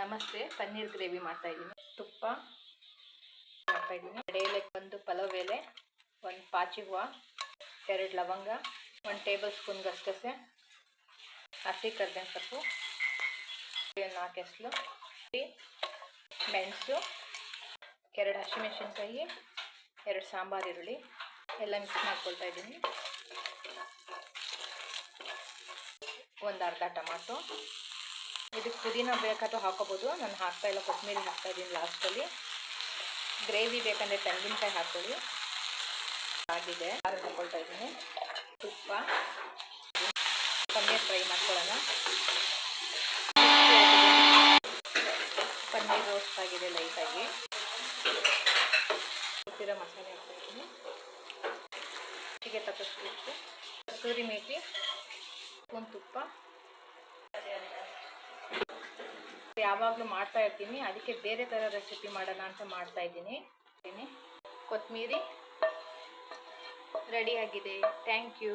ನಮಸ್ತೆ, ಪನ್ನೀರ್ ಗ್ರೇವಿ ಮಾಡ್ತಾ ಇದ್ದೀನಿ. ತುಪ್ಪ ಮಾಡ್ತಾ ಇದ್ದೀನಿ. ಎಲೆ, ಒಂದು ಪಲಾವ್ ಎಲೆ, ಒಂದು ಪಾಚಿ ಹೂವು, 2 ಲವಂಗ, 1 ಟೇಬಲ್ ಸ್ಪೂನ್ ಗಸಗಸೆ, ಹಸಿ ಕರ್ಬೇವಿನ ಸೊಪ್ಪು, 4 ಎಸಳು, ಮೆಣಸು, 2 ಹಸಿಮೆಣಸಿನ್ಕಾಯಿ, 2 ಸಾಂಬಾರು ಈರುಳ್ಳಿ ಎಲ್ಲ ಮಿಕ್ಸ್ ಮಾಡ್ಕೊಳ್ತಾ ಇದ್ದೀನಿ. ಒಂದು ಅರ್ಧ ಟೊಮಾಟೊ. ಇದಕ್ಕೆ ಪುದೀನ ಬೇಕಾದರೂ ಹಾಕೋಬೋದು, ನಾನು ಹಾಕ್ತಾ ಇಲ್ಲ, ಕೊತ್ತಂಬರಿ ಹಾಕ್ತಾ ಇದ್ದೀನಿ ಲಾಸ್ಟಲ್ಲಿ. ಗ್ರೇವಿ ಬೇಕಂದರೆ ತೆಂಗಿನಕಾಯಿ ಹಾಕ್ಕೊಳ್ಳಿ. ಆಗಿದೆ, ಹಾಕ್ಕೊಳ್ತಾ ಇದ್ದೀನಿ. ತುಪ್ಪ, ಪನ್ನೀರ್ ಫ್ರೈ ಮಾಡ್ಕೊಳ್ಳೋಣ. ಪನ್ನೀರ್ ರೋಸ್ಟ್ ಆಗಿದೆ ಲೈಟಾಗಿ. ಗೊತ್ತಿರೋ ಮಸಾಲೆ ಹಾಕ್ತಾಯಿದ್ದೀನಿ. ಹೀಗೆ ತಪ್ಪಿಸ್ಬಿಟ್ಟು ಕಸೂರಿ ಮೇಥಿ, ಒಂದು ತುಪ್ಪ. ಯಾವಾಗಲೂ ಮಾಡ್ತಾ ಇರ್ತೀನಿ, ಅದಕ್ಕೆ ಬೇರೆ ಥರ ರೆಸಿಪಿ ಮಾಡೋಣ ಅಂತ ಮಾಡ್ತಾ ಇದ್ದೀನಿ. ಕೊತ್ತಂಬರಿ ರೆಡಿಯಾಗಿದೆ. Thank you.